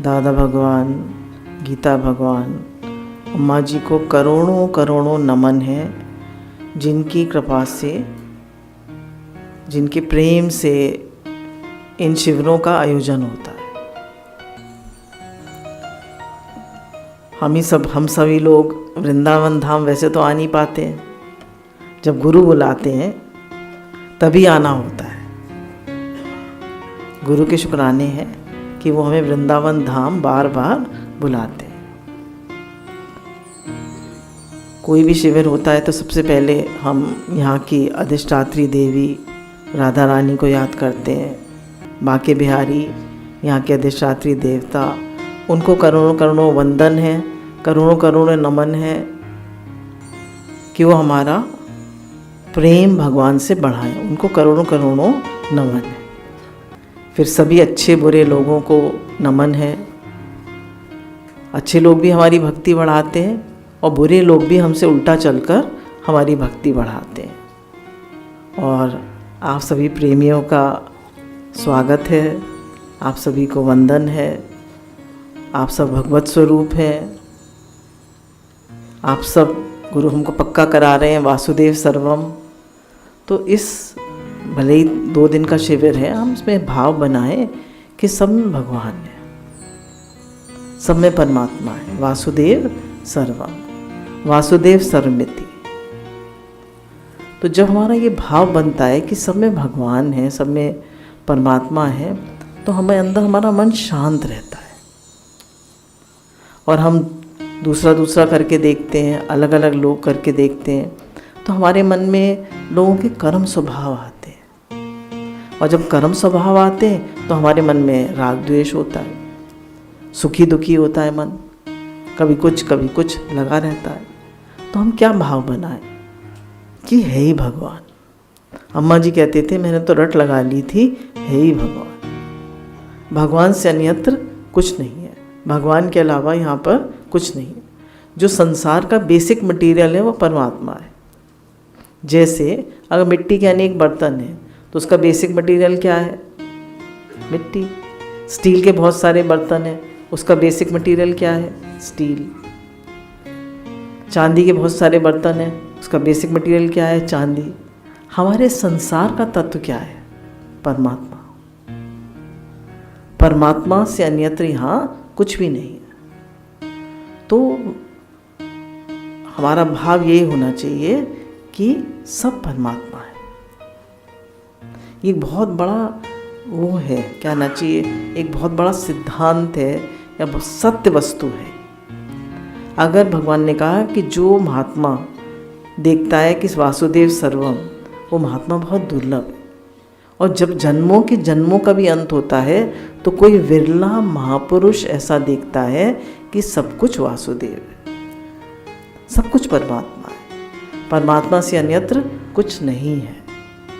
दादा भगवान, गीता भगवान, अम्मा जी को करोड़ों करोड़ों नमन है, जिनकी कृपा से, जिनके प्रेम से इन शिविरों का आयोजन होता है। हम सभी लोग वृंदावन धाम वैसे तो आ नहीं पाते हैं, जब गुरु बुलाते हैं तभी आना होता है। गुरु के शुक्राने हैं कि वो हमें वृंदावन धाम बार बार बुलाते हैं। कोई भी शिविर होता है तो सबसे पहले हम यहाँ की अधिष्ठात्री देवी राधा रानी को याद करते हैं। बांके बिहारी यहाँ के अधिष्ठात्री देवता, उनको करोड़ों करोड़ों वंदन है, करोड़ों करोड़ों नमन है कि वो हमारा प्रेम भगवान से बढ़ाएं। उनको करोड़ों करोड़ों नमन है। फिर सभी अच्छे बुरे लोगों को नमन है। अच्छे लोग भी हमारी भक्ति बढ़ाते हैं और बुरे लोग भी हमसे उल्टा चलकर हमारी भक्ति बढ़ाते हैं। और आप सभी प्रेमियों का स्वागत है, आप सभी को वंदन है। आप सब भगवत स्वरूप हैं। आप सब गुरु हमको पक्का करा रहे हैं वासुदेव सर्वम। तो इस भले ही 2 दिन का शिविर है, हम इसमें भाव बनाएं कि सब में भगवान है, सब में परमात्मा है। वासुदेव सर्वम, वासुदेव सर्वमिति। तो जब हमारा ये भाव बनता है कि सब में भगवान है, सब में परमात्मा है, तो हमें अंदर हमारा मन शांत रहता है। और हम दूसरा करके देखते हैं, अलग अलग लोग करके देखते हैं, तो हमारे मन में लोगों के कर्म स्वभाव आते हैं। और जब कर्म स्वभाव आते हैं तो हमारे मन में राग द्वेष होता है, सुखी दुखी होता है मन, कभी कुछ लगा रहता है। तो हम क्या भाव बनाएं कि है ही भगवान। अम्मा जी कहते थे, मैंने तो रट लगा ली थी, है ही भगवान। भगवान से अन्यत्र कुछ नहीं है, भगवान के अलावा यहाँ पर कुछ नहीं है। जो संसार का बेसिक मटेरियल है वो परमात्मा है। जैसे अगर मिट्टी के अनेक बर्तन हैं तो उसका बेसिक मटेरियल क्या है? मिट्टी। स्टील के बहुत सारे बर्तन हैं, उसका बेसिक मटेरियल क्या है? स्टील। चांदी के बहुत सारे बर्तन हैं, उसका बेसिक मटेरियल क्या है? चांदी। हमारे संसार का तत्व क्या है? परमात्मा। परमात्मा से अन्यत्र यहाँ कुछ भी नहीं है। तो हमारा भाव यही होना चाहिए कि सब परमात्मा है। ये बहुत बड़ा वो है, क्या होना चाहिए, एक बहुत बड़ा सिद्धांत है या सत्य वस्तु है। अगर भगवान ने कहा कि जो महात्मा देखता है कि वासुदेव सर्वम, वो महात्मा बहुत दुर्लभ है। और जब जन्मों के जन्मों का भी अंत होता है तो कोई विरला महापुरुष ऐसा देखता है कि सब कुछ वासुदेव है, सब कुछ परमात्मा है। परमात्मा से अन्यत्र कुछ नहीं है,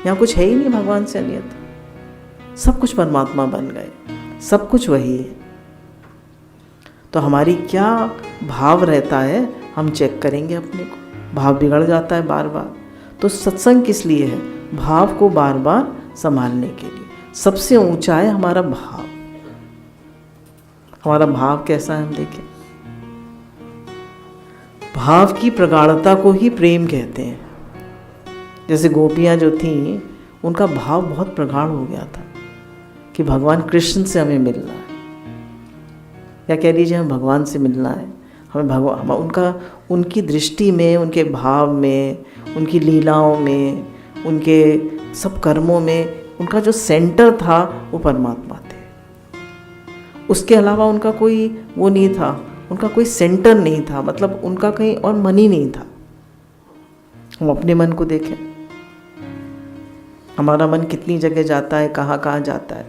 यहाँ कुछ है ही नहीं भगवान से अन्यत्र। सब कुछ परमात्मा बन गए, सब कुछ वही है। तो हमारी क्या भाव रहता है, हम चेक करेंगे अपने को। भाव बिगड़ जाता है बार बार। तो सत्संग किस लिए है? भाव को बार बार संभालने के लिए। सबसे ऊंचा है हमारा भाव। हमारा भाव कैसा है हम देखें। भाव की प्रगाढ़ता को ही प्रेम कहते हैं। जैसे गोपियां जो थीं, उनका भाव बहुत प्रगाढ़ हो गया था कि भगवान कृष्ण से हमें मिलना है, या कह लीजिए हमें भगवान से मिलना है। हमें भगवान, उनकी दृष्टि में, उनके भाव में, उनकी लीलाओं में, उनके सब कर्मों में उनका जो सेंटर था वो परमात्मा थे। उसके अलावा उनका कोई वो नहीं था, उनका कोई सेंटर नहीं था, मतलब उनका कहीं और मन ही नहीं था। हम अपने मन को देखें, हमारा मन कितनी जगह जाता है, कहाँ कहाँ जाता है।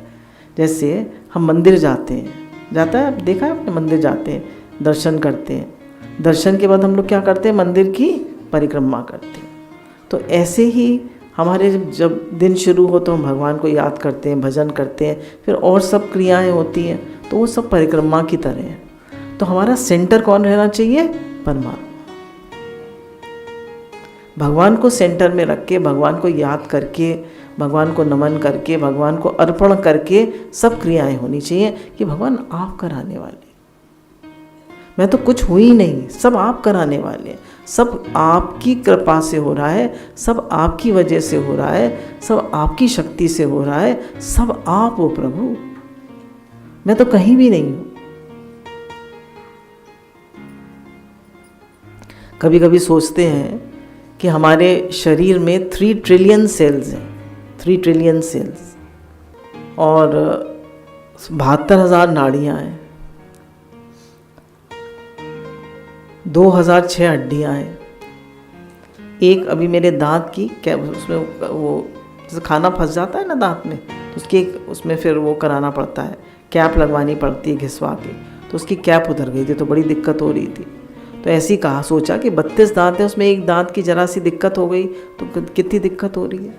जैसे हम मंदिर जाते हैं, जाता है, देखा है आपने, मंदिर जाते हैं, दर्शन करते हैं, दर्शन के बाद हम लोग क्या करते हैं? मंदिर की परिक्रमा करते हैं। तो ऐसे ही हमारे जब दिन शुरू हो तो हम भगवान को याद करते हैं, भजन करते हैं, फिर और सब क्रियाएं होती हैं, तो वो सब परिक्रमा की तरह हैं। तो हमारा सेंटर कौन रहना चाहिए? परमात्मा। भगवान को सेंटर में रख के, भगवान को याद करके, भगवान को नमन करके, भगवान को अर्पण करके सब क्रियाएं होनी चाहिए कि भगवान आप कराने वाले, मैं तो कुछ हुई नहीं, सब आप कराने वाले, सब आपकी कृपा से हो रहा है, सब आपकी वजह से हो रहा है, सब आपकी शक्ति से हो रहा है, सब आप हो प्रभु, मैं तो कहीं भी नहीं हूं। कभी कभी सोचते हैं कि हमारे शरीर में 3 ट्रिलियन सेल्स हैं, 3 ट्रिलियन सेल्स, और 72,000 नाड़ियाँ हैं, 2006 हड्डियाँ हैं। एक अभी मेरे दांत की क्या, उसमें वो जैसे खाना फंस जाता है ना दांत में, तो उसकी एक उसमें फिर वो कराना पड़ता है, कैप लगवानी पड़ती है घिसवा के, तो उसकी कैप उधर गई थी, तो बड़ी दिक्कत हो रही थी। तो ऐसी कहा, सोचा कि 32 दांत है, उसमें एक दांत की जरा सी दिक्कत हो गई तो कितनी दिक्कत हो रही है।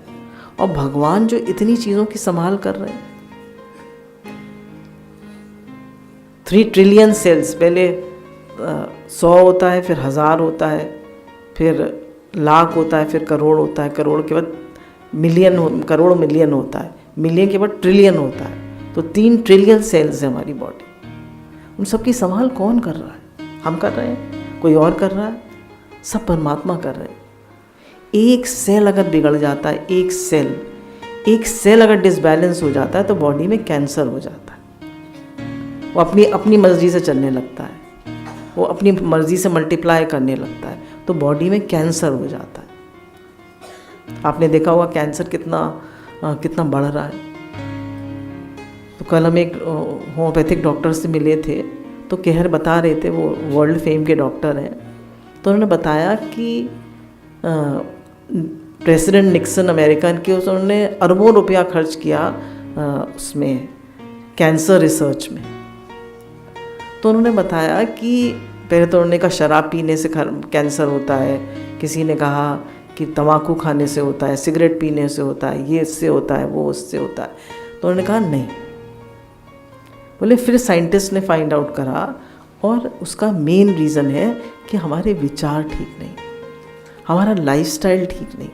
और भगवान जो इतनी चीज़ों की संभाल कर रहे हैं, 3 ट्रिलियन सेल्स, पहले 100 होता है, फिर 1000 होता है, फिर लाख होता है, फिर करोड़ होता है, करोड़ के बाद मिलियन, करोड़ मिलियन होता है, मिलियन के बाद ट्रिलियन होता है। तो 3 ट्रिलियन सेल्स है हमारी बॉडी। उन सब की संभाल कौन कर रहा है? हम कर रहे हैं, कोई और कर रहा है? सब परमात्मा कर रहे हैं। एक सेल अगर बिगड़ जाता है, एक सेल अगर डिसबैलेंस हो जाता है तो बॉडी में कैंसर हो जाता है। वो अपनी मर्जी से चलने लगता है, वो अपनी मर्जी से मल्टीप्लाई करने लगता है, तो बॉडी में कैंसर हो जाता है। आपने देखा होगा कैंसर कितना बढ़ रहा है। तो कल हम एक होम्योपैथिक डॉक्टर से मिले थे, तो बता रहे थे, वो वर्ल्ड फेम के डॉक्टर हैं, तो उन्होंने बताया कि प्रेसिडेंट निक्सन अमेरिकन के, उन्होंने अरबों रुपया खर्च किया उसमें कैंसर रिसर्च में। तो उन्होंने बताया कि पहले तो उन्होंने कहा शराब पीने से कैंसर होता है, किसी ने कहा कि तंबाकू खाने से होता है, सिगरेट पीने से होता है, ये इससे होता है, वो उससे होता है। तो उन्होंने कहा नहीं, बोले फिर साइंटिस्ट ने फाइंड आउट करा, और उसका मेन रीज़न है कि हमारे विचार ठीक नहीं, हमारा लाइफस्टाइल ठीक नहीं,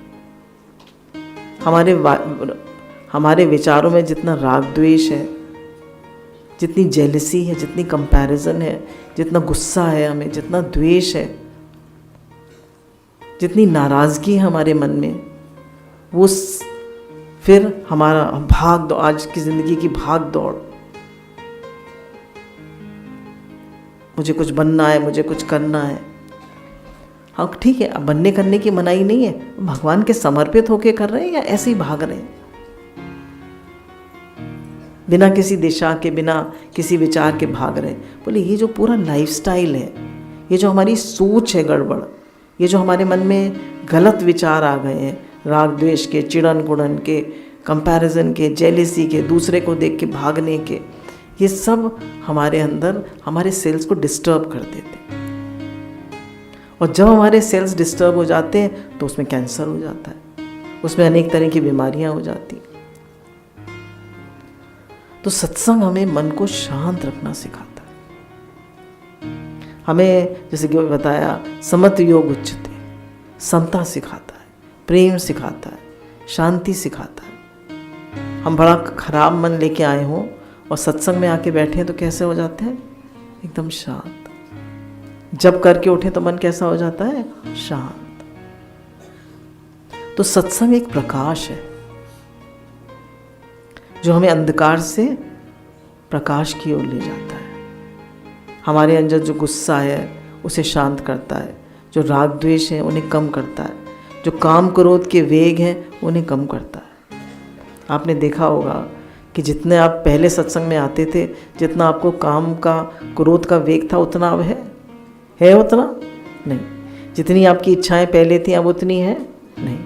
हमारे विचारों में जितना राग द्वेष है, जितनी जेलसी है, जितनी कंपैरिजन है, जितना गुस्सा है हमें, जितना द्वेष है, जितनी नाराज़गी है हमारे मन में, वो फिर हमारा भाग दौड़, आज की ज़िंदगी की भाग दौड़, मुझे कुछ बनना है, मुझे कुछ करना है। हाँ ठीक है, अब बनने करने की मनाही नहीं है, भगवान के समर्पित होके कर रहे हैं या ऐसे ही भाग रहे हैं बिना किसी दिशा के, बिना किसी विचार के भाग रहे हैं। बोले ये जो पूरा लाइफस्टाइल है, ये जो हमारी सोच है गड़बड़, ये जो हमारे मन में गलत विचार आ गए हैं, राग द्वेष के, चिड़न कुड़न के, कंपैरिजन के, जेलिसी के, दूसरे को देख के भागने के, ये सब हमारे अंदर हमारे सेल्स को डिस्टर्ब कर देते हैं। और जब हमारे सेल्स डिस्टर्ब हो जाते हैं तो उसमें कैंसर हो जाता है, उसमें अनेक तरह की बीमारियां हो जाती हैं। तो सत्संग हमें मन को शांत रखना सिखाता है। हमें जैसे कि बताया, समत योग उच्चते, समता सिखाता है, प्रेम सिखाता है, शांति सिखाता है। हम बड़ा खराब मन लेके आए हों और सत्संग में आके बैठे हैं तो कैसे हो जाते हैं? एकदम शांत। जब करके उठे तो मन कैसा हो जाता है? शांत। तो सत्संग एक प्रकाश है जो हमें अंधकार से प्रकाश की ओर ले जाता है। हमारे अंदर जो गुस्सा है उसे शांत करता है, जो राग द्वेष है उन्हें कम करता है, जो काम क्रोध के वेग हैं उन्हें कम करता है। आपने देखा होगा कि जितने आप पहले सत्संग में आते थे, जितना आपको काम का क्रोध का वेग था उतना अब है उतना नहीं। जितनी आपकी इच्छाएं पहले थी अब उतनी है नहीं।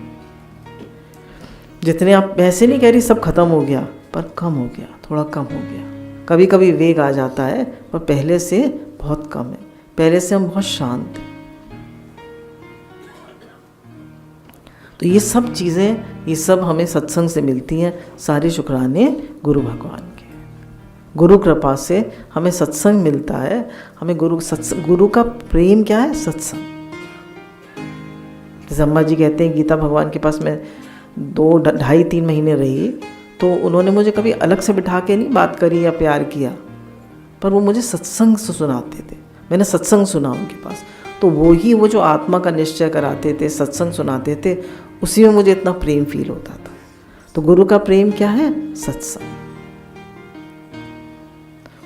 जितने आप, ऐसे नहीं कह रही सब खत्म हो गया, पर कम हो गया, थोड़ा कम हो गया। कभी कभी वेग आ जाता है पर पहले से बहुत कम है, पहले से हम बहुत शांत हैं। तो ये सब चीज़ें, ये सब हमें सत्संग से मिलती हैं। सारे शुक्राने गुरु भगवान के। गुरु कृपा से हमें सत्संग मिलता है। हमें गुरु का प्रेम क्या है? सत्संग। जैसे अम्मा जी कहते हैं, गीता भगवान के पास मैं 2-2.5-3 महीने रही, तो उन्होंने मुझे कभी अलग से बिठा के नहीं बात करी या प्यार किया, पर वो मुझे सत्संग से सुनाते थे। मैंने सत्संग सुना उनके पास, तो वो जो आत्मा का निश्चय कराते थे, सत्संग सुनाते थे, उसी में मुझे इतना प्रेम फील होता था। तो गुरु का प्रेम क्या है? सत्संग।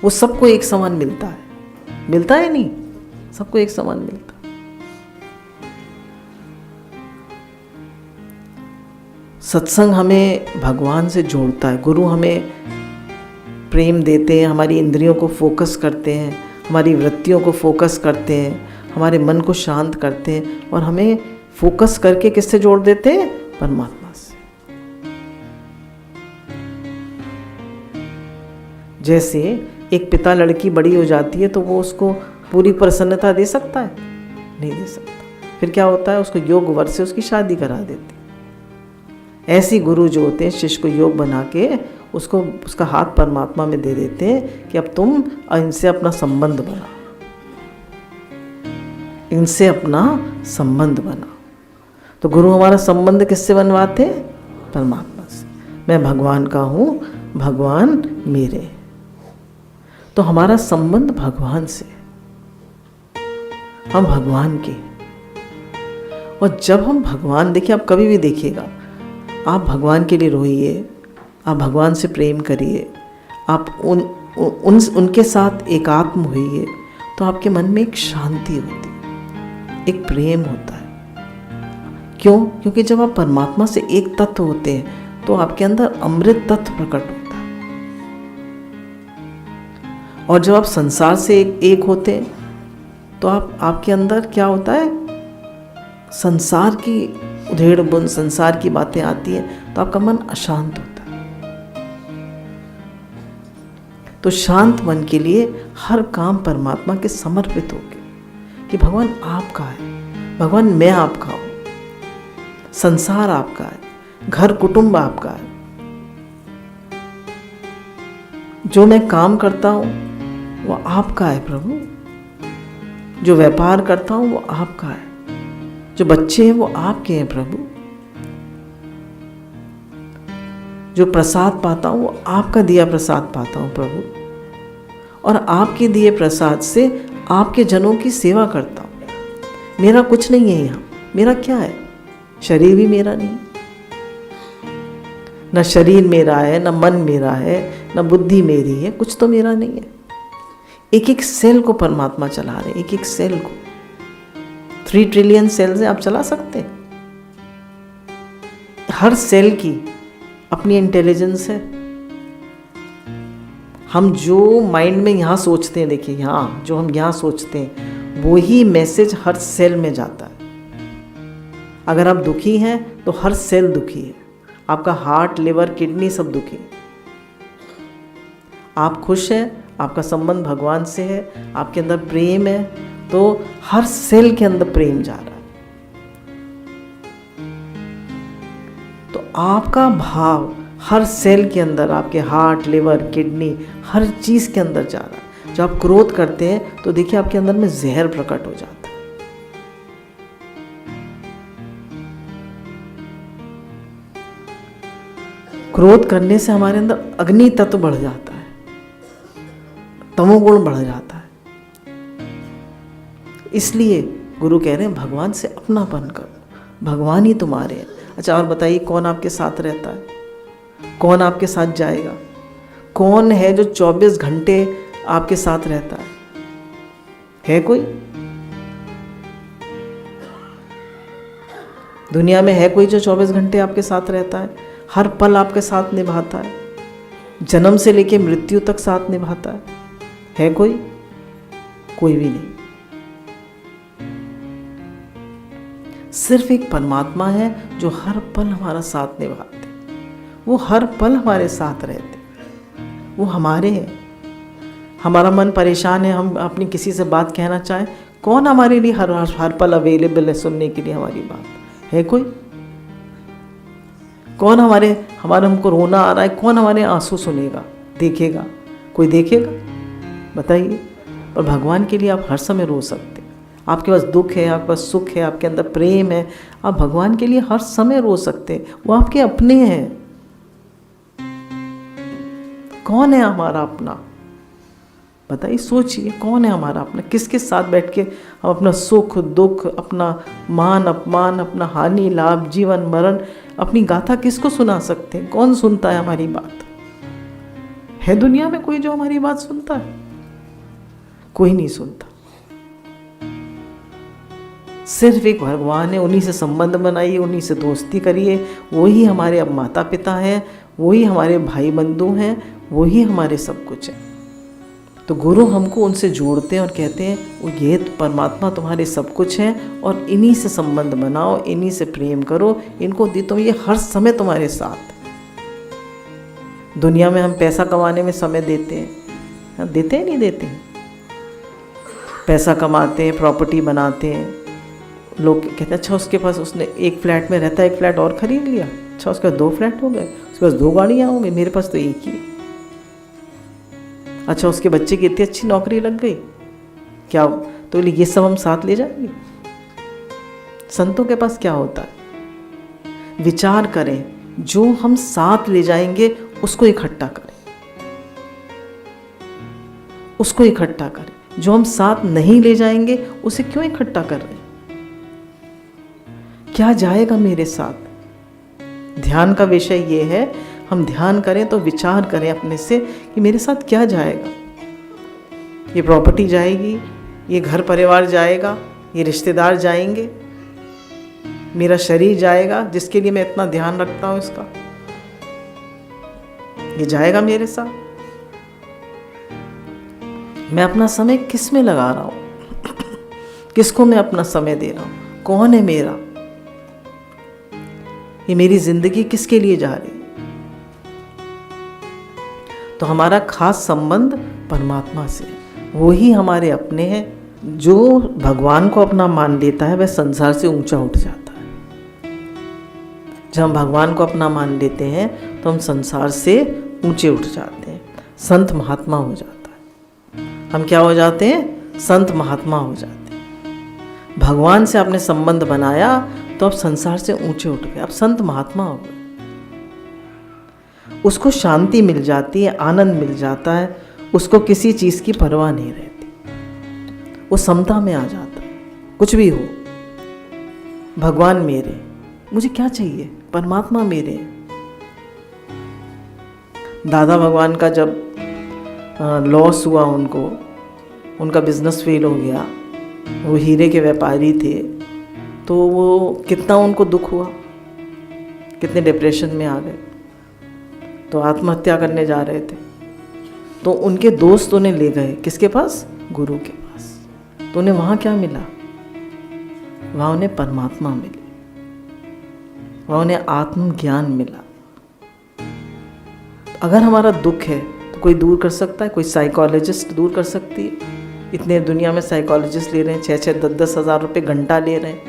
वो सबको एक समान मिलता है नहीं, सबको एक समान मिलता है। सत्संग हमें भगवान से जोड़ता है। गुरु हमें प्रेम देते हैं, हमारी इंद्रियों को फोकस करते हैं, हमारी वृत्तियों को फोकस करते हैं, हमारे मन को शांत करते हैं, और हमें फोकस करके किससे जोड़ देते हैं? परमात्मा से। जैसे एक पिता लड़की बड़ी हो जाती है तो वो उसको पूरी प्रसन्नता दे सकता है? नहीं दे सकता। फिर क्या होता है? उसको योग वर से उसकी शादी करा देते। ऐसी गुरु जो होते हैं शिष्य को योग बना के उसका हाथ परमात्मा में दे देते हैं कि अब तुम इनसे अपना संबंध बना, इनसे अपना संबंध बना। तो गुरु हमारा संबंध किससे बनवाते? परमात्मा से। मैं भगवान का हूँ, भगवान मेरे। तो हमारा संबंध भगवान से, हम भगवान के। और जब हम भगवान, देखिए आप कभी भी देखिएगा, आप भगवान के लिए रोइए, आप भगवान से प्रेम करिए, आप उनके साथ एकात्म होइए, तो आपके मन में एक शांति होती है, एक प्रेम होता है। क्यों? क्योंकि जब आप परमात्मा से एक तत्व होते हैं तो आपके अंदर अमृत तत्व प्रकट होता है। और जब आप संसार से एक होते हैं तो आपके अंदर क्या होता है? संसार की उधेड़ बुन, संसार की बातें आती हैं तो आपका मन अशांत होता है। तो शांत मन के लिए हर काम परमात्मा के समर्पित होके कि भगवान आपका है, भगवान मैं आपका हूँ, संसार आपका है, घर कुटुंब आपका है, जो मैं काम करता हूँ वो आपका है प्रभु, जो व्यापार करता हूँ वो आपका है, जो बच्चे हैं वो आपके हैं प्रभु, जो प्रसाद पाता हूँ वो आपका दिया प्रसाद पाता हूँ प्रभु, और आपके दिए प्रसाद से आपके जनों की सेवा करता हूँ। मेरा कुछ नहीं है यहाँ, मेरा क्या है? शरीर भी मेरा नहीं, न शरीर मेरा है, न मन मेरा है, न बुद्धि मेरी है, कुछ तो मेरा नहीं है। एक एक सेल को परमात्मा चला रहे, एक एक सेल को। 3 ट्रिलियन सेल्स आप चला सकते हैं। हर सेल की अपनी इंटेलिजेंस है। हम जो माइंड में यहाँ सोचते हैं, देखिए यहाँ जो हम यहाँ सोचते हैं वो ही मैसेज हर सेल में जाता है। अगर आप दुखी हैं तो हर सेल दुखी है, आपका हार्ट, लिवर, किडनी सब दुखी है। आप खुश हैं, आपका संबंध भगवान से है, आपके अंदर प्रेम है, तो हर सेल के अंदर प्रेम जा रहा है। तो आपका भाव हर सेल के अंदर, आपके हार्ट, लिवर, किडनी, हर चीज के अंदर जा रहा है। जब आप क्रोध करते हैं तो देखिए आपके अंदर में जहर प्रकट हो जाता है। क्रोध करने से हमारे अंदर अग्नि तत्व बढ़ जाता है, तमोगुण बढ़ जाता है। इसलिए गुरु कह रहे हैं भगवान से अपनापन करो, भगवान ही तुम्हारे हैं। अच्छा, और बताइए कौन आपके साथ रहता है? कौन आपके साथ जाएगा? कौन है जो 24 घंटे आपके साथ रहता है कोई? दुनिया में है कोई जो 24 घंटे आपके साथ रहता है, हर पल आपके साथ निभाता है, जन्म से लेके मृत्यु तक साथ निभाता है कोई? कोई भी नहीं। सिर्फ एक परमात्मा है जो हर पल हमारा साथ निभाते, वो हर पल हमारे साथ रहते, वो हमारे हैं। हमारा मन परेशान है, हम अपनी किसी से बात कहना चाहें, कौन हमारे लिए हर पल अवेलेबल है सुनने के लिए हमारी बात? है कोई? कौन हमको रोना आ रहा है, कौन हमारे आंसू सुनेगा, देखेगा? कोई देखेगा? बताइए। पर भगवान के लिए आप हर समय रो सकते, आपके पास दुख है, आपके पास सुख है, आपके अंदर प्रेम है, आप भगवान के लिए हर समय रो सकते हैं। वो आपके अपने हैं। कौन है हमारा अपना? बताइए, सोचिए, कौन है हमारा अपना? किसके साथ बैठ के हम अपना सुख दुख, अपना मान अपमान, अपना हानि लाभ, जीवन मरण, अपनी गाथा किसको सुना सकते हैं? कौन सुनता है हमारी बात? है दुनिया में कोई जो हमारी बात सुनता है? कोई नहीं सुनता। सिर्फ एक भगवान है, उन्हीं से संबंध बनाइए, उन्हीं से दोस्ती करिए। वही हमारे अब माता पिता हैं, वही हमारे भाई बंधु हैं, वही हमारे सब कुछ है। तो गुरु हमको उनसे जोड़ते हैं और कहते हैं वो ये परमात्मा तुम्हारे सब कुछ हैं और इन्हीं से संबंध बनाओ, इन्हीं से प्रेम करो, इनको दी तो ये हर समय तुम्हारे साथ। दुनिया में हम पैसा कमाने में समय देते हैं, देते हैं नहीं देते हैं? पैसा कमाते हैं, प्रॉपर्टी बनाते हैं, लोग कहते हैं अच्छा उसके पास, उसने एक फ्लैट में रहता है, एक फ्लैट और खरीद लिया, अच्छा उसके पास 2 फ्लैट हो गए, उसके पास 2 गाड़ियाँ हो गई, मेरे पास तो एक ही। अच्छा उसके बच्चे की इतनी अच्छी नौकरी लग गई, क्या तो ये सब हम साथ ले जाएंगे? संतों के पास क्या होता है? विचार करें, जो हम साथ ले जाएंगे उसको इकट्ठा करें, उसको इकट्ठा करें। जो हम साथ नहीं ले जाएंगे उसे क्यों इकट्ठा कर रहे हैं? क्या जाएगा मेरे साथ? ध्यान का विषय ये है, हम ध्यान करें तो विचार करें अपने से कि मेरे साथ क्या जाएगा। ये प्रॉपर्टी जाएगी, ये घर परिवार जाएगा, ये रिश्तेदार जाएंगे, मेरा शरीर जाएगा जिसके लिए मैं इतना ध्यान रखता हूँ, इसका ये जाएगा मेरे साथ। मैं अपना समय किस में लगा रहा हूँ? किसको मैं अपना समय दे रहा हूँ? कौन है मेरा? ये मेरी जिंदगी किसके लिए जा रही है? तो हमारा खास संबंध परमात्मा से, वो ही हमारे अपने हैं। जो भगवान को अपना मान लेता है वह संसार से ऊंचा उठ जाता है। जब हम भगवान को अपना मान लेते हैं तो हम संसार से ऊंचे उठ जाते हैं, संत महात्मा हो जाता है। हम क्या हो जाते हैं? संत महात्मा हो जाते हैं। भगवान से आपने संबंध बनाया तो आप संसार से ऊंचे उठ गए, आप संत महात्मा हो गए। उसको शांति मिल जाती है, आनंद मिल जाता है, उसको किसी चीज़ की परवाह नहीं रहती, वो समता में आ जाता है। कुछ भी हो, भगवान मेरे, मुझे क्या चाहिए? परमात्मा मेरे। दादा भगवान का जब लॉस हुआ, उनका बिजनेस फेल हो गया, वो हीरे के व्यापारी थे, तो वो कितना उनको दुख हुआ, कितने डिप्रेशन में आ गए, तो आत्महत्या करने जा रहे थे। तो उनके दोस्त उन्हें ले गए किसके पास? गुरु के पास। तो उन्हें वहाँ क्या मिला? वहाँ उन्हें परमात्मा मिली, वहाँ उन्हें आत्मज्ञान मिला। अगर हमारा दुख है तो कोई दूर कर सकता है? कोई साइकोलॉजिस्ट दूर कर सकती है? इतने दुनिया में साइकोलॉजिस्ट ले रहे हैं, 6-6, 10-10 हज़ार रुपये घंटा ले रहे हैं,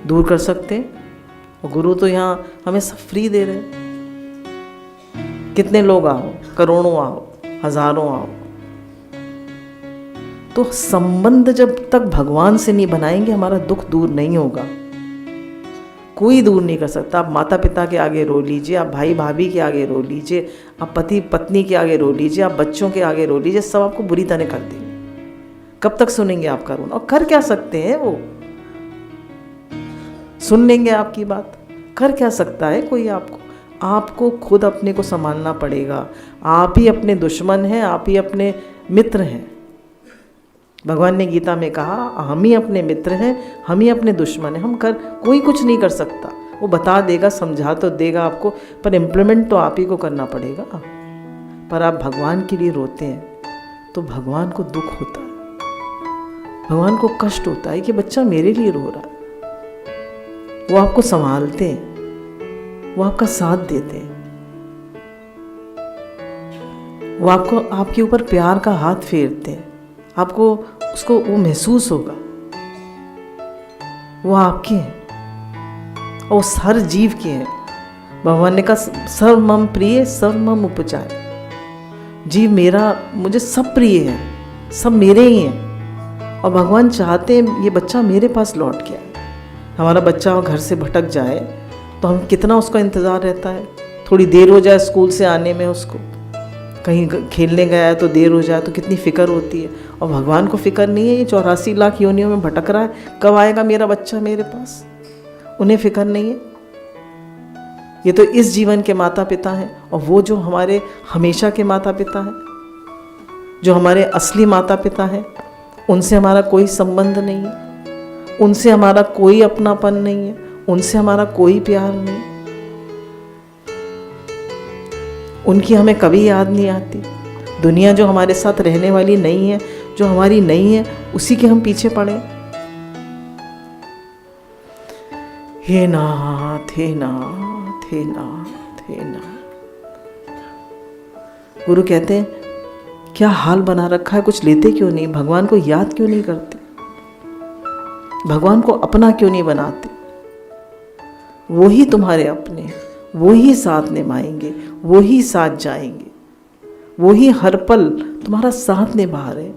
दूर कर सकते हैं? और गुरु तो यहाँ हमें सब फ्री दे रहे हैं। कितने लोग आओ, करोड़ों आओ, हजारों आओ, तो संबंध जब तक भगवान से नहीं बनाएंगे हमारा दुख दूर नहीं होगा। कोई दूर नहीं कर सकता। आप माता पिता के आगे रो लीजिए, आप भाई भाभी के आगे रो लीजिए, आप पति पत्नी के आगे रो लीजिए, आप बच्चों के आगे रो लीजिए, सब आपको बुरी तरह कर देंगे। कब तक सुनेंगे आपका रोना? और कर क्या सकते हैं? वो सुन लेंगे आपकी बात? कर क्या सकता है कोई आपको? आपको खुद अपने को संभालना पड़ेगा। आप ही अपने दुश्मन हैं, आप ही अपने मित्र हैं। भगवान ने गीता में कहा हम ही अपने मित्र हैं, हम ही अपने दुश्मन हैं। कोई कुछ नहीं कर सकता। वो बता देगा, समझा तो देगा आपको, पर इम्प्लीमेंट तो आप ही को करना पड़ेगा। पर आप भगवान के लिए रोते हैं तो भगवान को दुख होता है, भगवान को कष्ट होता है कि बच्चा मेरे लिए रो रहा है। वो आपको संभालते हैं, वो आपका साथ देते हैं, वो आपके ऊपर प्यार का हाथ फेरते हैं। आपको उसको वो महसूस होगा वो आपके हैं और हर जीव के हैं। भगवान ने कहा सर्व मम प्रिय सर्व मम उपचाय। जीव मेरा, मुझे सब प्रिय है, सब मेरे ही हैं और भगवान चाहते हैं ये बच्चा मेरे पास लौट के आए। हमारा बच्चा घर से भटक जाए तो हम कितना उसका इंतज़ार रहता है। थोड़ी देर हो जाए स्कूल से आने में, उसको कहीं खेलने गया है तो देर हो जाए तो कितनी फ़िक्र होती है। और भगवान को फ़िक्र नहीं है, ये 84 लाख योनियों में भटक रहा है, कब आएगा मेरा बच्चा मेरे पास, उन्हें फ़िक्र नहीं है। ये तो इस जीवन के माता पिता हैं, और वो जो हमारे हमेशा के माता पिता हैं, जो हमारे असली माता पिता हैं, उनसे हमारा कोई संबंध नहीं है, उनसे हमारा कोई अपनापन नहीं है, उनसे हमारा कोई प्यार नहीं, उनकी हमें कभी याद नहीं आती। दुनिया जो हमारे साथ रहने वाली नहीं है, जो हमारी नहीं है, उसी के हम पीछे पड़े। हे नाथ, हे नाथ, हे नाथ, हे नाथ। गुरु कहते हैं क्या हाल बना रखा है, कुछ लेते क्यों नहीं, भगवान को याद क्यों नहीं करते, भगवान को अपना क्यों नहीं बनाते। वो ही तुम्हारे अपने हैं, वो ही साथ निभाएंगे, वो ही साथ जाएंगे, वो ही हर पल तुम्हारा साथ निभा रहे,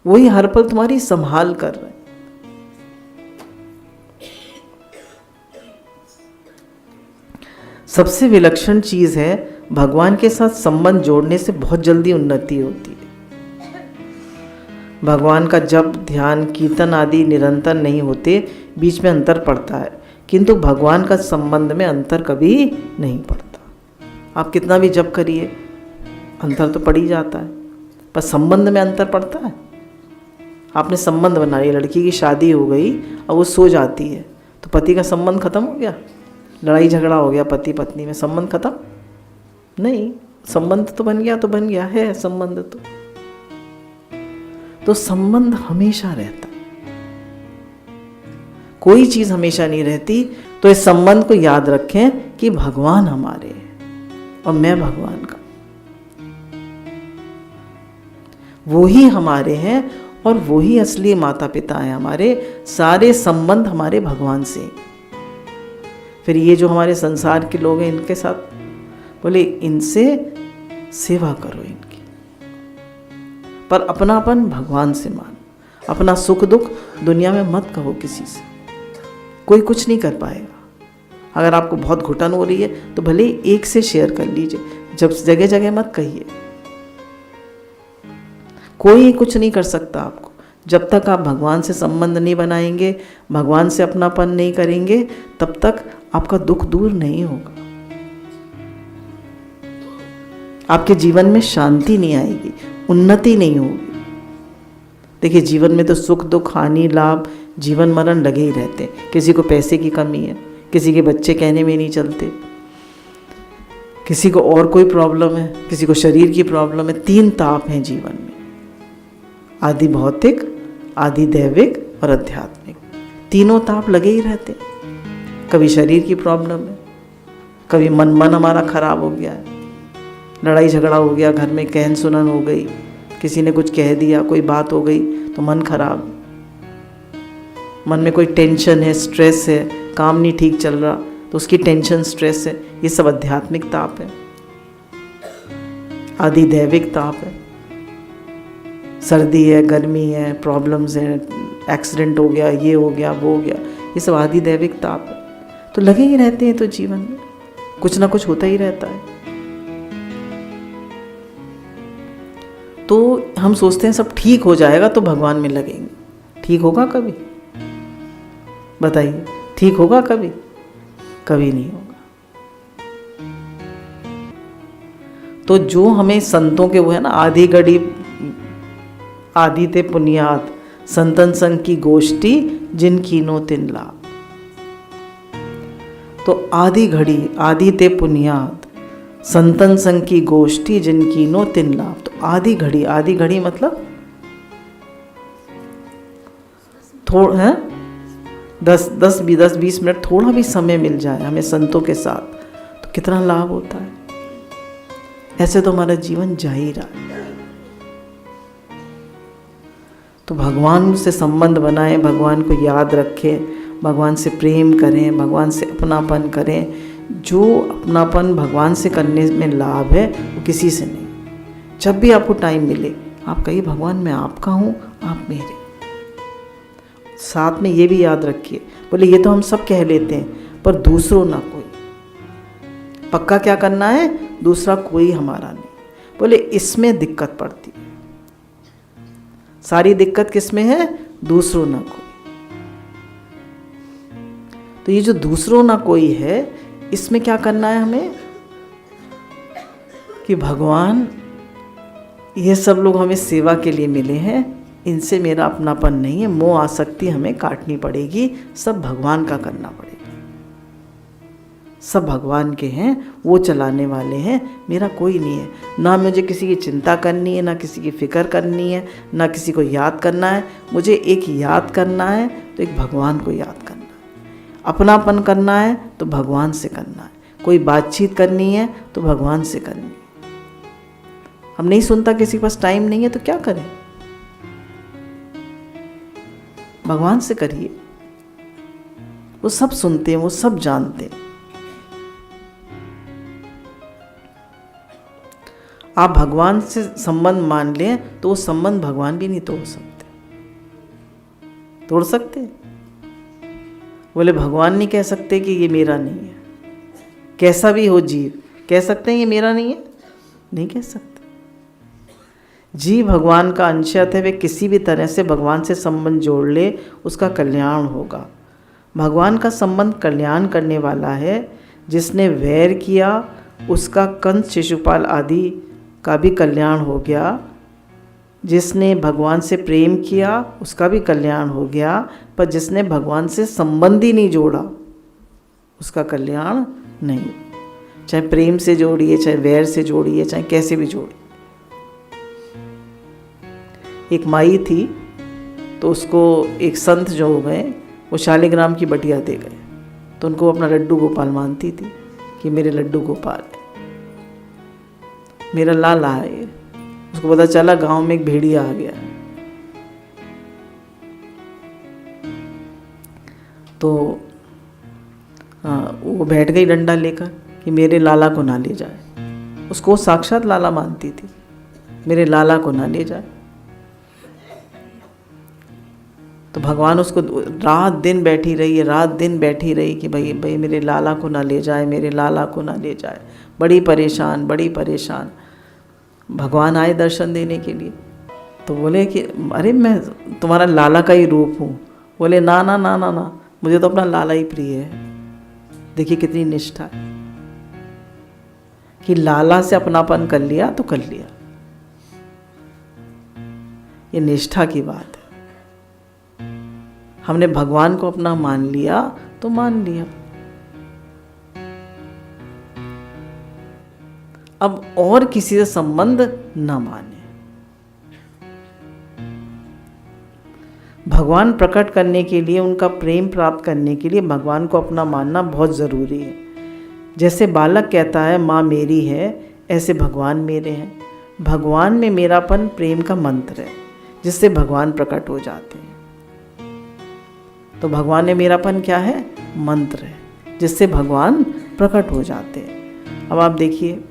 वो ही हर पल तुम्हारी संभाल कर रहे। सबसे विलक्षण चीज है भगवान के साथ संबंध जोड़ने से बहुत जल्दी उन्नति होती है। भगवान का जप, ध्यान, कीर्तन आदि निरंतर नहीं होते, बीच में अंतर पड़ता है, किंतु भगवान का संबंध में अंतर कभी नहीं पड़ता। आप कितना भी जप करिए, अंतर तो पड़ ही जाता है, पर संबंध में अंतर पड़ता है। आपने संबंध बना लिया, लड़की की शादी हो गई, अब वो सो जाती है तो पति का संबंध खत्म हो गया, लड़ाई झगड़ा हो गया पति पत्नी में, संबंध खत्म नहीं, संबंध तो बन गया, तो बन गया है संबंध। तो संबंध हमेशा रहता है, कोई चीज हमेशा नहीं रहती। तो इस संबंध को याद रखें कि भगवान हमारे हैं और मैं भगवान का, वो ही हमारे हैं और वो ही असली माता पिता हैं हमारे। सारे संबंध हमारे भगवान से। फिर ये जो हमारे संसार के लोग हैं, इनके साथ बोले इनसे सेवा करो इनकी, पर अपनापन भगवान से मान। अपना सुख दुख दुनिया में मत कहो किसी से, कोई कुछ नहीं कर पाएगा। अगर आपको बहुत घुटन हो रही है तो भले एक से शेयर कर लीजिए, जब जगह जगह मत कहिए। कोई कुछ नहीं कर सकता आपको, जब तक आप भगवान से संबंध नहीं बनाएंगे, भगवान से अपनापन नहीं करेंगे, तब तक आपका दुख दूर नहीं होगा, आपके जीवन में शांति नहीं आएगी, उन्नति नहीं होगी। देखिए जीवन में तो सुख दुख, हानि लाभ, जीवन मरण लगे ही रहते हैं। किसी को पैसे की कमी है, किसी के बच्चे कहने में नहीं चलते, किसी को और कोई प्रॉब्लम है, किसी को शरीर की प्रॉब्लम है। 3 ताप हैं जीवन में, आदि भौतिक, आदि दैविक और आध्यात्मिक। तीनों ताप लगे ही रहते हैं। कभी शरीर की प्रॉब्लम है, कभी मन हमारा खराब हो गया है, लड़ाई झगड़ा हो गया, घर में कहन सुनन हो गई, किसी ने कुछ कह दिया, कोई बात हो गई तो मन खराब, मन में कोई टेंशन है, स्ट्रेस है, काम नहीं ठीक चल रहा तो उसकी टेंशन स्ट्रेस है। ये सब आध्यात्मिक ताप है। आदि दैविक ताप है, सर्दी है, गर्मी है, प्रॉब्लम्स हैं, एक्सीडेंट हो गया, ये हो गया, वो हो गया, ये सब आदि दैविक ताप है। तो लगे ही रहते हैं, तो जीवन में कुछ ना कुछ होता ही रहता है। तो हम सोचते हैं सब ठीक हो जाएगा तो भगवान में लगेंगे। ठीक होगा कभी? बताइए, ठीक होगा कभी? कभी नहीं होगा। तो जो हमें संतों के वो है ना, आधी घड़ी आदि ते पुनियात, संतन संग की गोष्ठी जिन कीनो तिन लाभ। तो आधी घड़ी आदि ते पुनियात, संतन संग की गोष्ठी जिन कीनो तिन लाभ। तो आधी घड़ी मतलब थोड़ा है, 10-20 मिनट थोड़ा भी समय मिल जाए हमें संतों के साथ तो कितना लाभ होता है। ऐसे तो हमारा जीवन जा ही रहा है। तो भगवान से संबंध बनाएं, भगवान को याद रखें, भगवान से प्रेम करें, भगवान से अपनापन करें। जो अपनापन भगवान से करने में लाभ है वो किसी से नहीं। जब भी आपको टाइम मिले आप कहिए भगवान मैं आपका हूँ, आप मेरे। साथ में ये भी याद रखिए, बोले ये तो हम सब कह लेते हैं, पर दूसरों ना कोई। पक्का क्या करना है, दूसरा कोई हमारा नहीं। बोले इसमें दिक्कत पड़ती है, सारी दिक्कत किस में है, दूसरों ना कोई। तो ये जो दूसरों ना कोई है, इसमें क्या करना है हमें कि भगवान ये सब लोग हमें सेवा के लिए मिले हैं, इनसे मेरा अपनापन नहीं है, मोह आसक्ति हमें काटनी पड़ेगी, सब भगवान का करना पड़ेगा। सब भगवान के हैं, वो चलाने वाले हैं, मेरा कोई नहीं है। ना मुझे किसी की चिंता करनी है, ना किसी की फिक्र करनी है, ना किसी को याद करना है। मुझे एक याद करना है तो एक भगवान को याद करना है। अपनापन करना है तो भगवान से करना है। कोई बातचीत करनी है तो भगवान से करनी है। हम नहीं सुनता, किसी के पास टाइम नहीं है तो क्या करें, भगवान से करिए। वो सब सुनते हैं, वो सब जानते हैं। आप भगवान से संबंध मान लें तो वो संबंध भगवान भी नहीं तोड़ सकते। तोड़ सकते? बोले भगवान नहीं कह सकते कि ये मेरा नहीं है। कैसा भी हो जीव, कह सकते हैं ये मेरा नहीं है? नहीं कह सकते। जीव भगवान का अंशत है, वे किसी भी तरह से भगवान से संबंध जोड़ ले, उसका कल्याण होगा। भगवान का संबंध कल्याण करने वाला है। जिसने वैर किया उसका कंस, शिशुपाल आदि का भी कल्याण हो गया। जिसने भगवान से प्रेम किया उसका भी कल्याण हो गया, पर जिसने भगवान से संबंध ही नहीं जोड़ा उसका कल्याण नहीं। चाहे प्रेम से जोड़िए, चाहे वैर से जोड़िए, चाहे कैसे भी जोड़िए। एक माई थी, तो उसको एक संत जो हो गए, वो शालिग्राम की बटिया दे गए। तो उनको अपना लड्डू गोपाल मानती थी कि मेरे लड्डू गोपाल है, मेरा लाला है। उसको पता चला गांव में एक भेड़िया आ गया, तो वो बैठ गई डंडा लेकर कि मेरे लाला को ना ले जाए। उसको साक्षात लाला मानती थी, मेरे लाला को ना ले जाए। तो भगवान उसको रात दिन बैठी रही है, रात दिन बैठी रही कि भाई भाई मेरे लाला को ना ले जाए, मेरे लाला को ना ले जाए। बड़ी परेशान, बड़ी परेशान। भगवान आए दर्शन देने के लिए, तो बोले कि अरे मैं तुम्हारा लाला का ही रूप हूँ। बोले ना ना ना ना ना, मुझे तो अपना लाला ही प्रिय है। देखिए कितनी निष्ठा है कि लाला से अपनापन कर लिया तो कर लिया। ये निष्ठा की बात है। हमने भगवान को अपना मान लिया तो मान लिया। अब और किसी से संबंध न माने। भगवान प्रकट करने के लिए, उनका प्रेम प्राप्त करने के लिए भगवान को अपना मानना बहुत ज़रूरी है। जैसे बालक कहता है माँ मेरी है, ऐसे भगवान मेरे हैं। भगवान में मेरापन प्रेम का मंत्र है, जिससे भगवान प्रकट हो जाते हैं। तो भगवान में मेरापन क्या है? मंत्र है, जिससे भगवान प्रकट हो जाते हैं। अब आप देखिए,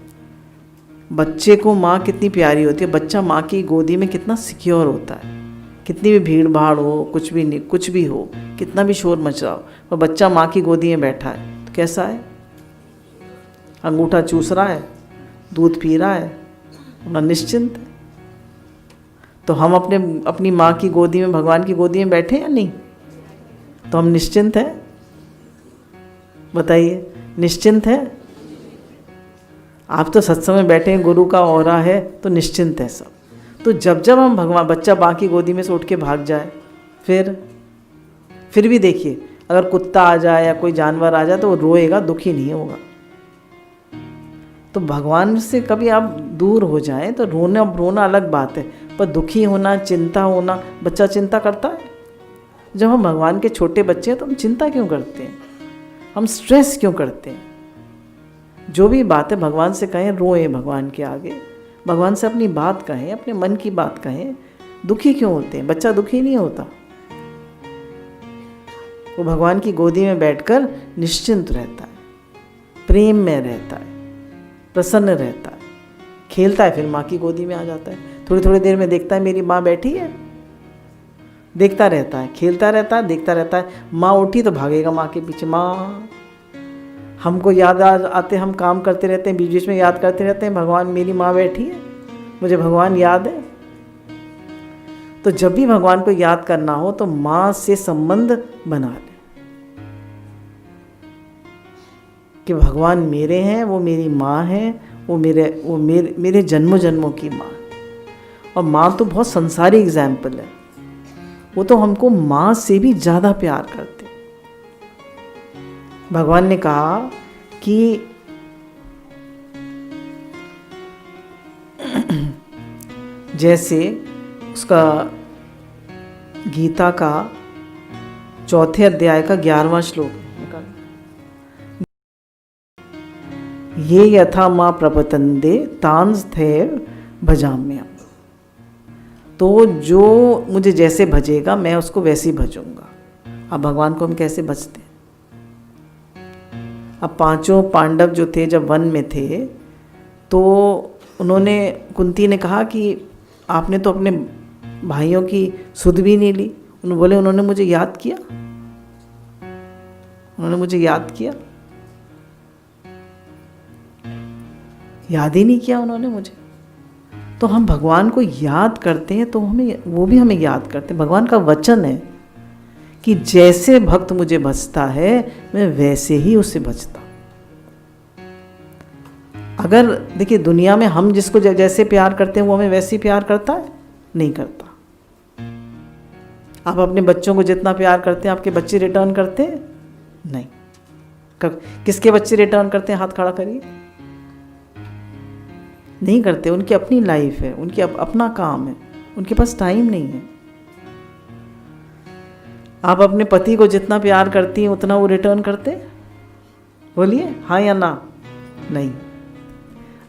बच्चे को माँ कितनी प्यारी होती है। बच्चा माँ की गोदी में कितना सिक्योर होता है। कितनी भी भीड़ भाड़ हो, कुछ भी नहीं, कुछ भी हो, कितना भी शोर मच रहा हो, पर बच्चा माँ की गोदी में बैठा है तो कैसा है? अंगूठा चूस रहा है, दूध पी रहा है, अपना निश्चिंत है। तो हम अपनी माँ की गोदी में, भगवान की गोदी में बैठे या नहीं? तो हम निश्चिंत हैं? बताइए, निश्चिंत है? आप तो सत्संग में बैठे हैं, गुरु का औरा है, तो निश्चिंत है सब। तो जब जब हम भगवान, बच्चा माँ की गोदी में से उठ के भाग जाए, फिर भी देखिए, अगर कुत्ता आ जाए या कोई जानवर आ जाए तो वो रोएगा, दुखी नहीं होगा। तो भगवान से कभी आप दूर हो जाएं तो रोना अलग बात है, पर दुखी होना, चिंता होना, बच्चा चिंता करता है। जब हम भगवान के छोटे बच्चे हैं तो हम चिंता क्यों करते हैं? हम स्ट्रेस क्यों करते हैं? जो भी बात है भगवान से कहें, रोएं भगवान के आगे, भगवान से अपनी बात कहें, अपने मन की बात कहें। दुखी क्यों होते हैं? बच्चा दुखी नहीं होता, वो भगवान की गोदी में बैठकर निश्चिंत रहता है, प्रेम में रहता है, प्रसन्न रहता है, खेलता है, फिर माँ की गोदी में आ जाता है। थोड़ी थोड़ी देर में देखता है मेरी माँ बैठी है, देखता रहता है, खेलता रहता है, देखता रहता है। माँ उठी तो भागेगा माँ के पीछे, माँ। हमको याद आते, हम काम करते रहते हैं, बीच बीच में याद करते रहते हैं, भगवान मेरी माँ बैठी है, मुझे भगवान याद है। तो जब भी भगवान को याद करना हो तो माँ से संबंध बना ले कि भगवान मेरे हैं, वो मेरी माँ है, वो मेरे जन्मों जन्मों की माँ। और माँ तो बहुत संसारी एग्जाम्पल है, वो तो हमको माँ से भी ज़्यादा प्यार करते। भगवान ने कहा कि जैसे उसका गीता का 4 अध्याय का 11वां श्लोक, ये यथा माँ प्रपतंदे तांस्थैव भजाम्यहम्। तो जो मुझे जैसे भजेगा मैं उसको वैसे ही भजूंगा। अब भगवान को हम कैसे भजते हैं? अब 5 पांडव जो थे जब वन में थे तो उन्होंने, कुंती ने कहा कि आपने तो अपने भाइयों की सुध भी नहीं ली। उन्होंने मुझे याद किया, उन्होंने मुझे याद किया, याद ही नहीं किया उन्होंने मुझे। तो हम भगवान को याद करते हैं तो वो भी हमें याद करते हैं। भगवान का वचन है कि जैसे भक्त मुझे भजता है मैं वैसे ही उससे भजता हूं। अगर देखिए दुनिया में हम जिसको जैसे प्यार करते हैं वो हमें वैसे ही प्यार करता है? नहीं करता। आप अपने बच्चों को जितना प्यार करते हैं आपके बच्चे रिटर्न करते हैं? नहीं। किसके बच्चे रिटर्न करते हैं? हाथ खड़ा करिए। नहीं करते। उनकी अपनी लाइफ है, उनकी अपना काम है, उनके पास टाइम नहीं है। आप अपने पति को जितना प्यार करती हैं उतना वो रिटर्न करते? बोलिए हाँ या ना? नहीं।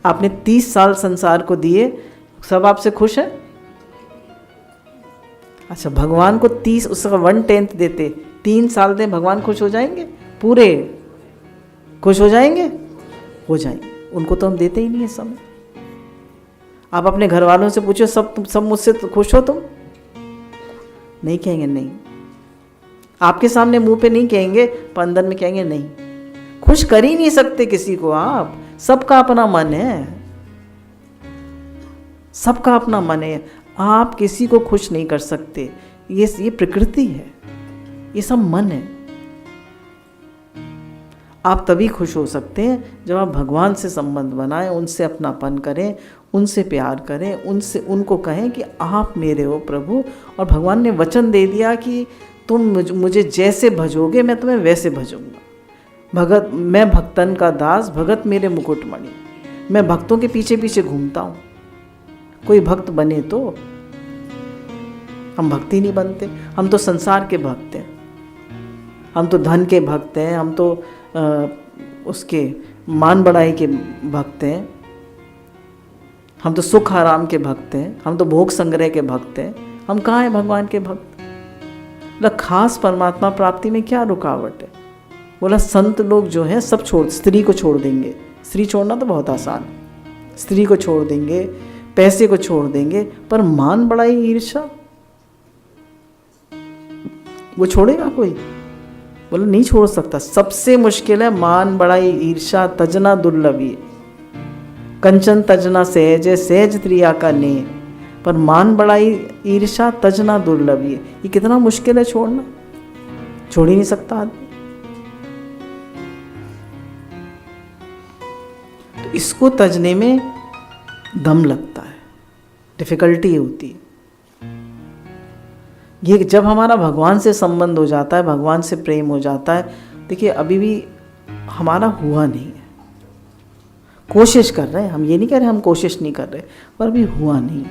आपने 30 साल संसार को दिए, सब आपसे खुश है? अच्छा, भगवान को 30, उसका 1/10 देते, 3 साल दें, भगवान खुश हो जाएंगे? पूरे खुश हो जाएंगे? हो जाएंगे। उनको तो हम देते ही नहीं है समय। आप अपने घर वालों से पूछो, सब मुझसे तो खुश हो तुम? नहीं कहेंगे नहीं। आपके सामने मुंह पे नहीं कहेंगे, पर अंदर में कहेंगे नहीं। खुश कर ही नहीं सकते किसी को आप। सबका अपना मन है, सबका अपना मन है। आप किसी को खुश नहीं कर सकते। ये प्रकृति है, ये सब मन है। आप तभी खुश हो सकते हैं जब आप भगवान से संबंध बनाएं, उनसे अपनापन करें, उनसे प्यार करें, उनको कहें कि आप मेरे हो प्रभु। और भगवान ने वचन दे दिया कि तुम मुझे जैसे भजोगे मैं तुम्हें वैसे भजूंगा। भगत मैं भक्तन का दास, भगत मेरे मुकुटमणि। मैं भक्तों के पीछे पीछे घूमता हूँ। कोई भक्त बने तो, हम भक्ति नहीं बनते। हम तो संसार के भक्त हैं, हम तो धन के भक्त हैं, हम तो उसके मान बढ़ाई के भक्त हैं, हम तो सुख आराम के भक्त हैं, हम तो भोग संग्रह के भक्त हैं। हम कहाँ हैं भगवान के भक्त? बोला खास परमात्मा प्राप्ति में क्या रुकावट है? बोला संत लोग जो हैं सब स्त्री को छोड़ देंगे। स्त्री छोड़ना तो बहुत आसान है। स्त्री को छोड़ देंगे, पैसे को छोड़ देंगे, पर मान बढ़ाई ईर्ष्या वो छोड़ेगा कोई? बोला नहीं छोड़ सकता। सबसे मुश्किल है मान बढ़ाई ईर्ष्या तजना दुर्लभी। कंचन तजना सहज, सहज त्रिया का ने, पर मान बढ़ाई ईर्ष्या तजना दुर्लभी। ये कितना मुश्किल है छोड़ना, छोड़ ही नहीं सकता आदमी। तो इसको तजने में दम लगता है, डिफिकल्टी होती है। ये जब हमारा भगवान से संबंध हो जाता है, भगवान से प्रेम हो जाता है, देखिए अभी भी हमारा हुआ नहीं है। कोशिश कर रहे हैं, हम ये नहीं कह रहे हम कोशिश नहीं कर रहे, पर अभी हुआ नहीं।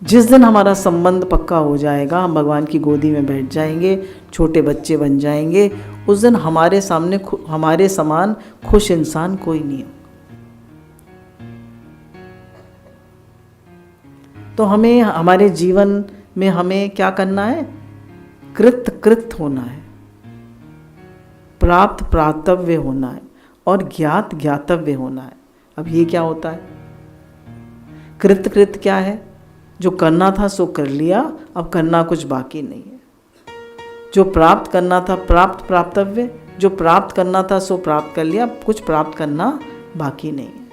जिस दिन हमारा संबंध पक्का हो जाएगा, हम भगवान की गोदी में बैठ जाएंगे, छोटे बच्चे बन जाएंगे, उस दिन हमारे सामने हमारे समान खुश इंसान कोई नहीं होगा। तो हमें हमारे जीवन में हमें क्या करना है? कृत होना है, प्राप्त प्राप्तव्य होना है, और ज्ञात ज्ञातव्य होना है। अब ये क्या होता है? कृत क्या है? जो करना था सो कर लिया, अब करना कुछ बाकी नहीं है। जो प्राप्त करना था प्राप्तव्य, जो प्राप्त करना था सो प्राप्त कर लिया, अब कुछ प्राप्त करना बाकी नहीं है।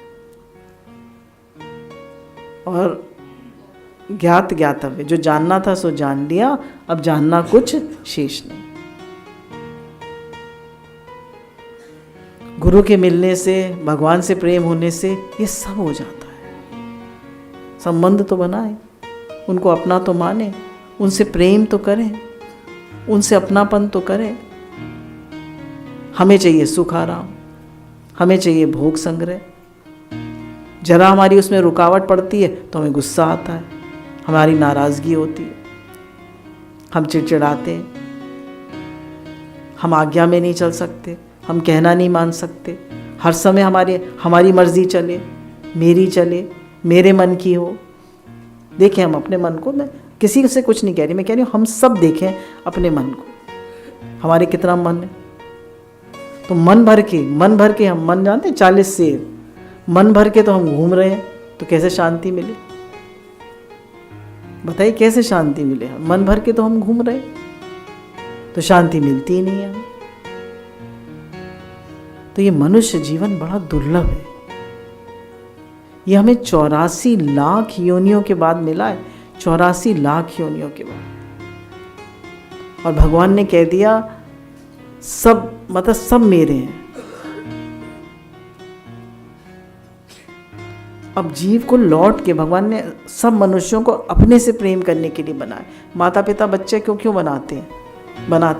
और ज्ञातव्य, जो जानना था सो जान लिया, अब जानना कुछ शेष नहीं। गुरु के मिलने से, भगवान से प्रेम होने से ये सब हो जाता है। संबंध तो बनाए, उनको अपना तो माने, उनसे प्रेम तो करें, उनसे अपनापन तो करें। हमें चाहिए सुख आराम, हमें चाहिए भोग संग्रह। जरा हमारी उसमें रुकावट पड़ती है तो हमें गुस्सा आता है, हमारी नाराज़गी होती है, हम चिड़चिड़ाते हैं, हम आज्ञा में नहीं चल सकते, हम कहना नहीं मान सकते। हर समय हमारी मर्जी चले, मेरी चले, मेरे मन की हो। देखें हम अपने मन को, मैं किसी से कुछ नहीं कह रही, मैं कह रही हूँ हम सब देखें अपने मन को, हमारे कितना मन है। तो मन भर के हम, मन जानते हैं 40 सेब, मन भर के तो हम घूम रहे हैं, तो कैसे शांति मिले? बताइए कैसे शांति मिले? मन भर के तो हम घूम रहे, तो शांति मिलती ही नहीं है। तो ये मनुष्य जीवन बड़ा दुर्लभ है। ये हमें 84 लाख योनियों के बाद मिला है, 84 लाख योनियों के बाद। और भगवान ने कह दिया सब, मतलब सब मेरे हैं। अब जीव को लौट के भगवान ने सब मनुष्यों को अपने से प्रेम करने के लिए बनाया। माता पिता बच्चे क्यों बनाते हैं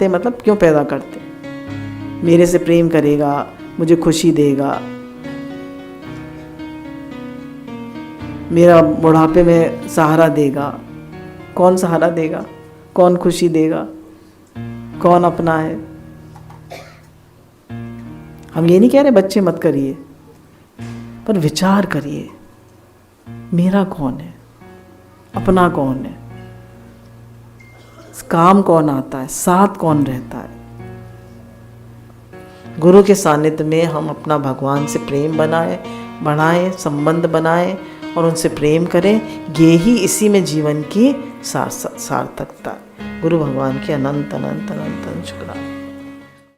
मतलब क्यों पैदा करते हैं? मेरे से प्रेम करेगा, मुझे खुशी देगा, मेरा बुढ़ापे में सहारा देगा। कौन सहारा देगा? कौन खुशी देगा? कौन अपना है? हम ये नहीं कह रहे बच्चे मत करिए, पर विचार करिए, मेरा कौन है, अपना कौन है, काम कौन आता है, साथ कौन रहता है। गुरु के सानिध्य में हम अपना भगवान से प्रेम बढ़ाएं, संबंध बनाएं और उनसे प्रेम करें। ये ही इसी में जीवन की सार्थकता। गुरु भगवान की अनंत अनंत अनंत शुक्राना।